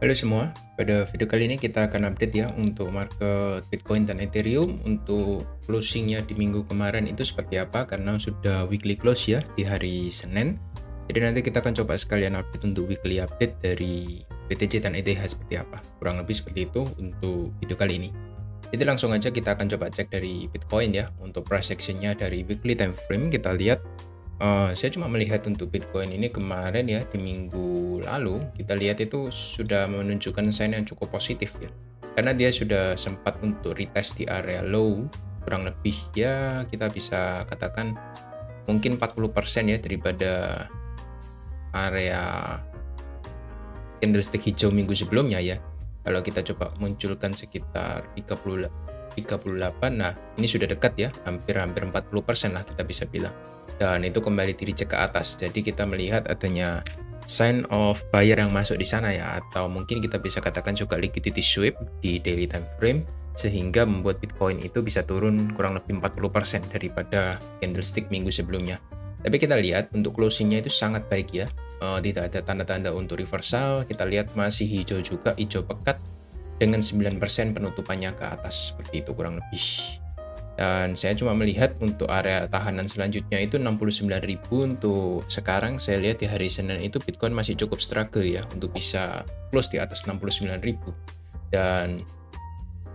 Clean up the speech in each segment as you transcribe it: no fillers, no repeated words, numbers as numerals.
Halo semua, pada video kali ini kita akan update ya untuk market Bitcoin dan Ethereum untuk closingnya di minggu kemarin itu seperti apa karena sudah weekly close ya di hari Senin. Jadi nanti kita akan coba sekalian update untuk weekly update dari BTC dan ETH seperti apa. Kurang lebih seperti itu untuk video kali ini. Jadi langsung aja kita akan coba cek dari Bitcoin ya untuk price actionnya dari weekly time frame kita lihat. Saya cuma melihat untuk Bitcoin ini kemarin ya di minggu lalu kita lihat itu sudah menunjukkan sign yang cukup positif ya, karena dia sudah sempat untuk retest di area low kurang lebih ya kita bisa katakan mungkin 40% ya daripada area candlestick hijau minggu sebelumnya ya. Kalau kita coba munculkan sekitar 38, nah ini sudah dekat ya, hampir 40% lah kita bisa bilang. Dan itu kembali direject ke atas. Jadi kita melihat adanya sign of buyer yang masuk di sana ya, atau mungkin kita bisa katakan juga liquidity sweep di daily time frame sehingga membuat Bitcoin itu bisa turun kurang lebih 40% daripada candlestick minggu sebelumnya. Tapi kita lihat untuk closingnya itu sangat baik ya. Tidak ada tanda-tanda untuk reversal. Kita lihat masih hijau juga, hijau pekat dengan 9% penutupannya ke atas seperti itu kurang lebih. Dan saya cuma melihat untuk area tahanan selanjutnya itu 69.000 untuk sekarang. Saya lihat di hari Senin itu Bitcoin masih cukup struggle ya untuk bisa close di atas 69.000. Dan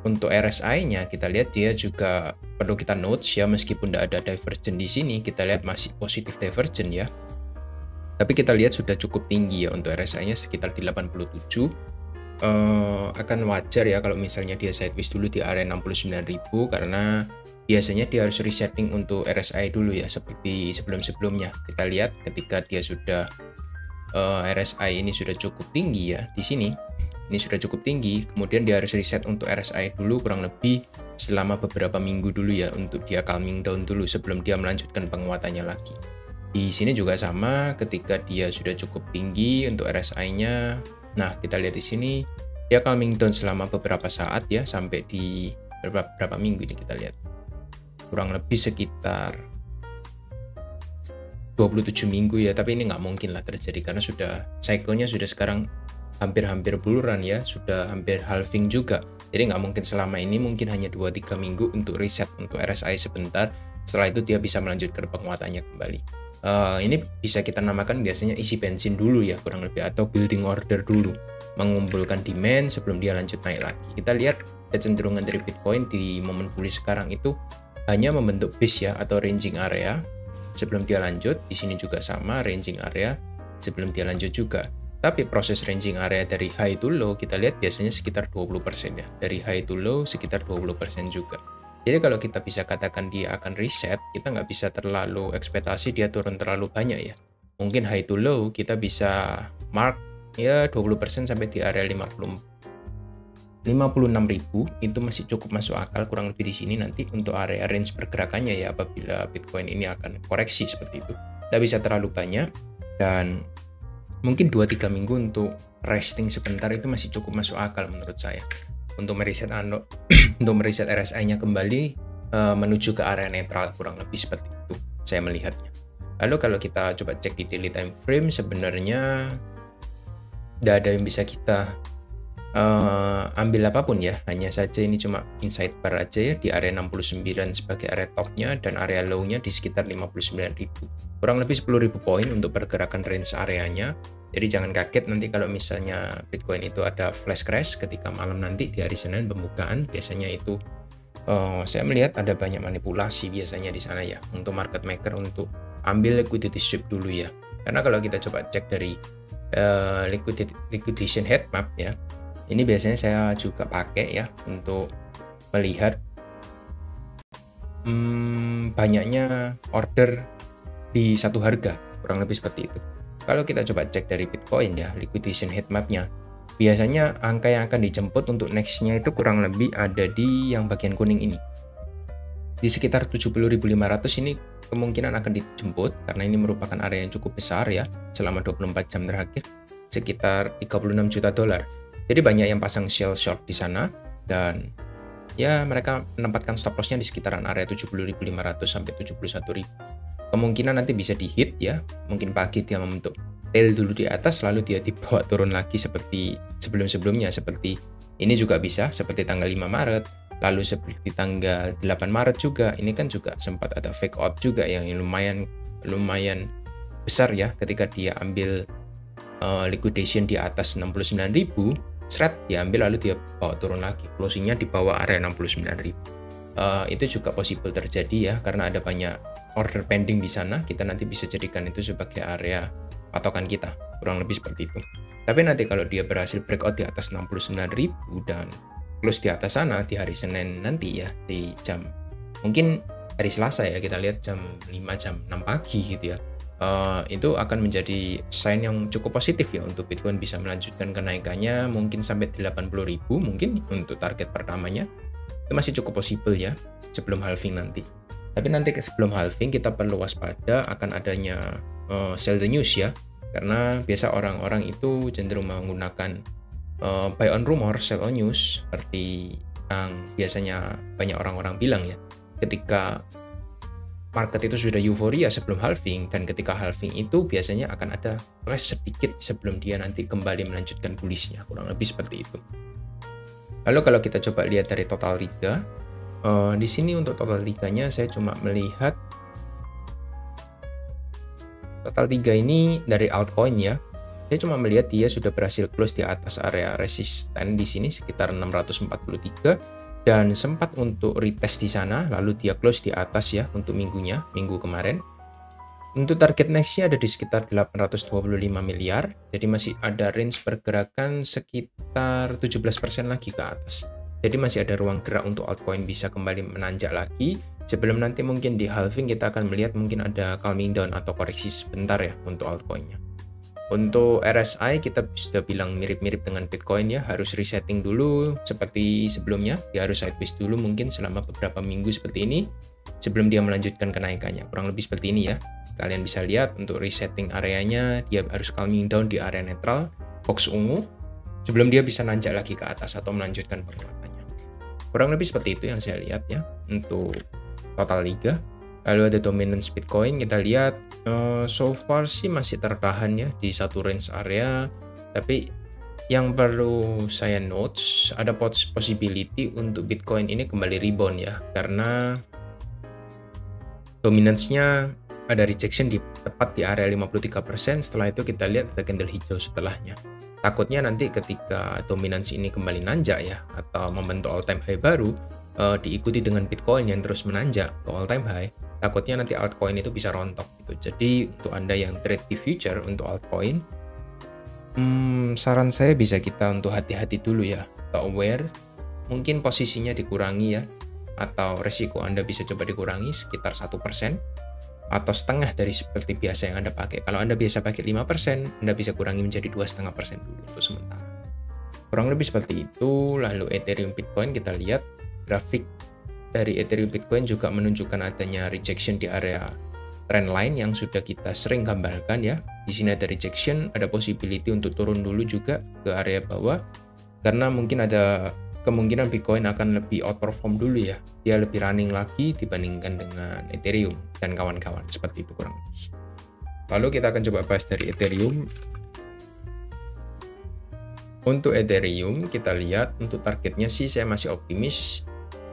untuk RSI-nya kita lihat dia juga perlu kita note ya, meskipun tidak ada divergent di sini, kita lihat masih positif divergent ya. Tapi kita lihat sudah cukup tinggi ya untuk RSI-nya sekitar di 87. Akan wajar ya kalau misalnya dia sideways dulu di area 69.000 karena biasanya dia harus resetting untuk RSI dulu ya seperti sebelum-sebelumnya. Kita lihat ketika dia sudah RSI ini sudah cukup tinggi ya di sini. Ini sudah cukup tinggi, kemudian dia harus reset untuk RSI dulu kurang lebih selama beberapa minggu dulu ya untuk dia calming down dulu sebelum dia melanjutkan penguatannya lagi. Di sini juga sama, ketika dia sudah cukup tinggi untuk RSI-nya. Nah, kita lihat di sini dia calming down selama beberapa saat ya sampai di beberapa minggu ini kita lihat. Kurang lebih sekitar 27 minggu ya, tapi ini nggak mungkin lah terjadi karena sudah cycle-nya sudah sekarang hampir-hampir buluran ya, sudah hampir halving juga. Jadi nggak mungkin selama ini, mungkin hanya 2-3 minggu untuk reset untuk RSI sebentar. Setelah itu dia bisa melanjutkan penguatannya kembali. Ini bisa kita namakan biasanya isi bensin dulu ya kurang lebih, atau building order dulu, mengumpulkan demand sebelum dia lanjut naik lagi. Kita lihat kecenderungan dari Bitcoin di momen bullish sekarang itu hanya membentuk base ya atau ranging area sebelum dia lanjut. Di sini juga sama, ranging area sebelum dia lanjut juga. Tapi proses ranging area dari high to low kita lihat biasanya sekitar 20% ya. Dari high to low sekitar 20% juga. Jadi kalau kita bisa katakan dia akan reset, kita nggak bisa terlalu ekspektasi dia turun terlalu banyak ya. Mungkin high to low kita bisa mark ya 20% sampai di area 56.000 itu masih cukup masuk akal kurang lebih di sini nanti untuk area range pergerakannya ya apabila Bitcoin ini akan koreksi seperti itu. Tidak bisa terlalu banyak dan mungkin 2-3 minggu untuk resting sebentar itu masih cukup masuk akal menurut saya. Untuk mereset untuk mereset RSI-nya kembali menuju ke area netral kurang lebih seperti itu saya melihatnya. Lalu kalau kita coba cek di daily time frame sebenarnya tidak ada yang bisa kita ambil apapun ya, hanya saja ini cuma inside bar aja ya di area 69 sebagai area topnya dan area low-nya di sekitar 59.000. Kurang lebih 10.000 poin untuk pergerakan range areanya. Jadi jangan kaget nanti kalau misalnya Bitcoin itu ada flash crash ketika malam nanti di hari Senin pembukaan. Biasanya itu saya melihat ada banyak manipulasi biasanya di sana ya untuk market maker untuk ambil liquidity sweep dulu ya. Karena kalau kita coba cek dari liquidation heat map ya, ini biasanya saya juga pakai ya untuk melihat banyaknya order di satu harga, kurang lebih seperti itu. Kalau kita coba cek dari Bitcoin ya, liquidation heat map-nya, biasanya angka yang akan dijemput untuk next-nya itu kurang lebih ada di yang bagian kuning ini. Di sekitar 70.500 ini kemungkinan akan dijemput karena ini merupakan area yang cukup besar ya selama 24 jam terakhir, sekitar 36 juta dolar. Jadi banyak yang pasang sell short di sana dan ya mereka menempatkan stop loss-nya di sekitaran area 70.500 sampai 71.000. Kemungkinan nanti bisa di hit ya, mungkin pagi dia membentuk tail dulu di atas lalu dia dibawa turun lagi seperti sebelum-sebelumnya, seperti ini juga bisa seperti tanggal 5 Maret, lalu seperti tanggal 8 Maret juga. Ini kan juga sempat ada fake out juga yang lumayan besar ya, ketika dia ambil liquidation di atas 69.000, diambil lalu dia bawa turun lagi, closingnya di bawah area 69.000. Itu juga possible terjadi ya, karena ada banyak order pending di sana. Kita nanti bisa jadikan itu sebagai area patokan kita, kurang lebih seperti itu. Tapi nanti kalau dia berhasil breakout di atas 69.000 dan close di atas sana di hari Senin nanti ya, di jam mungkin hari Selasa ya, kita lihat jam 5 jam 6 pagi gitu ya, itu akan menjadi sign yang cukup positif ya untuk Bitcoin bisa melanjutkan kenaikannya mungkin sampai 80.000 mungkin untuk target pertamanya. Itu masih cukup possible ya sebelum halving nanti. Tapi nanti sebelum halving kita perlu waspada akan adanya sell the news ya, karena biasa orang-orang itu cenderung menggunakan buy on rumor, sell on news, seperti yang biasanya banyak orang-orang bilang ya, ketika market itu sudah euforia sebelum halving, dan ketika halving itu biasanya akan ada crash sedikit sebelum dia nanti kembali melanjutkan bullish-nya, kurang lebih seperti itu. Lalu kalau kita coba lihat dari total liga, di sini untuk total liganya saya cuma melihat total liga ini dari altcoin ya. Saya cuma melihat dia sudah berhasil close di atas area resisten di sini sekitar 643 dan sempat untuk retest di sana, lalu dia close di atas ya untuk minggu kemarin. Untuk target next-nya ada di sekitar 825 miliar, jadi masih ada range pergerakan sekitar 17% lagi ke atas. Jadi masih ada ruang gerak untuk altcoin bisa kembali menanjak lagi. Sebelum nanti mungkin di halving kita akan melihat mungkin ada calming down atau koreksi sebentar ya untuk altcoinnya. Untuk RSI kita sudah bilang mirip-mirip dengan Bitcoin ya, harus resetting dulu seperti sebelumnya. Dia harus sideways dulu mungkin selama beberapa minggu seperti ini sebelum dia melanjutkan kenaikannya. Kurang lebih seperti ini ya. Kalian bisa lihat untuk resetting areanya dia harus calming down di area netral, box ungu, sebelum dia bisa nanjak lagi ke atas atau melanjutkan pergerakannya. Kurang lebih seperti itu yang saya lihat ya untuk total liga. Lalu ada dominance Bitcoin, kita lihat so far sih masih tertahan ya di satu range area, tapi yang perlu saya notes ada possibility untuk Bitcoin ini kembali rebound ya, karena dominance-nya ada rejection tepat di area 53%. Setelah itu kita lihat ada candle hijau setelahnya. Takutnya nanti ketika dominansi ini kembali nanjak ya, atau membentuk all time high baru, diikuti dengan Bitcoin yang terus menanjak ke all time high, takutnya nanti altcoin itu bisa rontok gitu. Jadi untuk Anda yang trade di future untuk altcoin, saran saya bisa kita untuk hati-hati dulu ya, atau aware, mungkin posisinya dikurangi ya, atau resiko Anda bisa coba dikurangi sekitar 1% atau setengah dari seperti biasa yang Anda pakai. Kalau Anda biasa pakai 5%, Anda bisa kurangi menjadi 2,5% dulu untuk sementara. Kurang lebih seperti itu. Lalu Ethereum Bitcoin, kita lihat grafik dari Ethereum Bitcoin juga menunjukkan adanya rejection di area trendline yang sudah kita sering gambarkan ya. Di sini ada rejection, ada possibility untuk turun dulu juga ke area bawah, karena mungkin ada kemungkinan Bitcoin akan lebih outperform dulu ya, dia lebih running lagi dibandingkan dengan Ethereum dan kawan-kawan, seperti itu kurang lebih. Lalu kita akan coba bahas dari Ethereum. Untuk Ethereum kita lihat untuk targetnya sih saya masih optimis.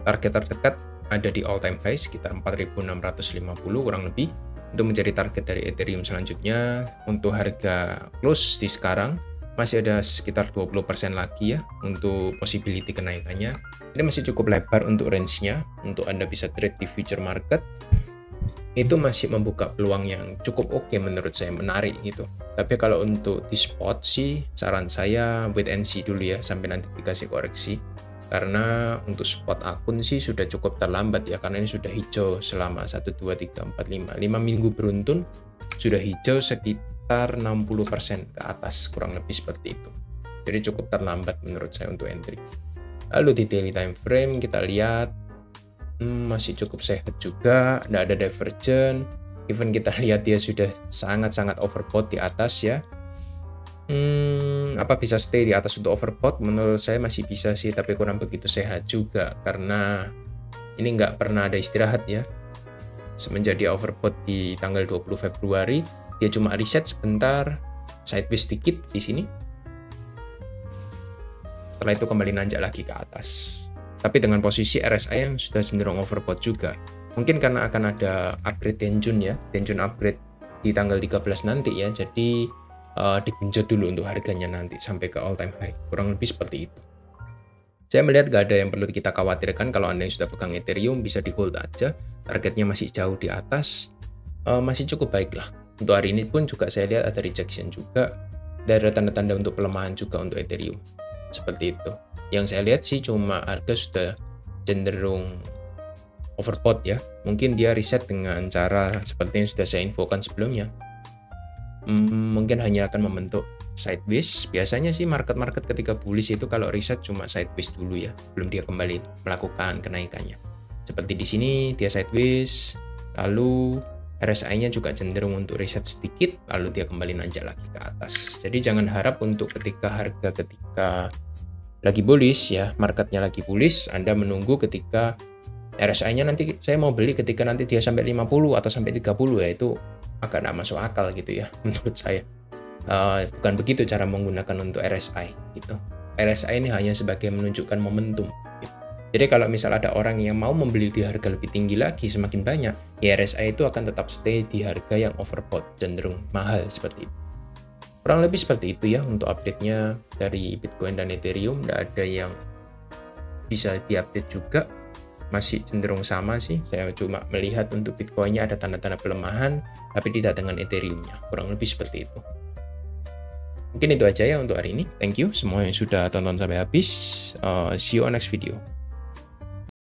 Target terdekat ada di all time high sekitar 4.650 kurang lebih untuk menjadi target dari Ethereum selanjutnya. Untuk harga close di sekarang masih ada sekitar 20% lagi ya untuk possibility kenaikannya. Ini masih cukup lebar untuk range-nya. Untuk Anda bisa trade di future market, itu masih membuka peluang yang cukup oke menurut saya, menarik gitu. Tapi kalau untuk di spot sih saran saya wait and see dulu ya sampai nanti dikasih koreksi. Karena untuk spot akun sih sudah cukup terlambat ya, karena ini sudah hijau selama 1, 2, 3, 4, 5 minggu beruntun sudah hijau sekitar 60% ke atas, kurang lebih seperti itu. Jadi cukup terlambat menurut saya untuk entry. Lalu di daily time frame kita lihat masih cukup sehat juga, tidak ada divergent. Even kita lihat dia sudah sangat-sangat overbought di atas ya. Apa bisa stay di atas untuk overbought? Menurut saya masih bisa sih, tapi kurang begitu sehat juga karena ini nggak pernah ada istirahat ya. Semenjak dia overbought di tanggal 20 Februari, dia cuma reset sebentar, sideways sedikit di sini. Setelah itu kembali nanjak lagi ke atas. Tapi dengan posisi RSI yang sudah cenderung overbought juga. Mungkin karena akan ada upgrade Tenjun ya, Tenjun upgrade di tanggal 13 nanti ya. Jadi digenjot dulu untuk harganya nanti sampai ke all time high. Kurang lebih seperti itu. Saya melihat gak ada yang perlu kita khawatirkan. Kalau Anda yang sudah pegang Ethereum bisa di hold aja. Targetnya masih jauh di atas. Masih cukup baik lah. Untuk hari ini pun juga saya lihat ada rejection juga. Dan ada tanda-tanda untuk pelemahan juga untuk Ethereum. Seperti itu. Yang saya lihat sih cuma harga sudah cenderung overbought ya. Mungkin dia reset dengan cara seperti yang sudah saya infokan sebelumnya. Mungkin hanya akan membentuk sideways. Biasanya sih market-market ketika bullish itu kalau reset cuma sideways dulu ya, belum dia kembali melakukan kenaikannya. Seperti di sini dia sideways, lalu RSI-nya juga cenderung untuk reset sedikit, lalu dia kembali nanjak lagi ke atas. Jadi jangan harap untuk ketika lagi bullish ya, marketnya lagi bullish, Anda menunggu ketika RSI-nya nanti saya mau beli ketika nanti dia sampai 50 atau sampai 30 ya, itu agak nggak masuk akal gitu ya menurut saya. Bukan begitu cara menggunakan untuk RSI gitu. RSI ini hanya sebagai menunjukkan momentum gitu. Jadi kalau misal ada orang yang mau membeli di harga lebih tinggi lagi semakin banyak, ya RSI itu akan tetap stay di harga yang overbought, cenderung mahal seperti itu. Kurang lebih seperti itu ya untuk update-nya dari Bitcoin dan Ethereum. Nggak ada yang bisa diupdate juga, masih cenderung sama sih. Saya cuma melihat untuk Bitcoin-nya ada tanda-tanda pelemahan, tapi tidak dengan Ethereum-nya. Kurang lebih seperti itu. Mungkin itu aja ya untuk hari ini. Thank you semua yang sudah tonton sampai habis. See you on next video.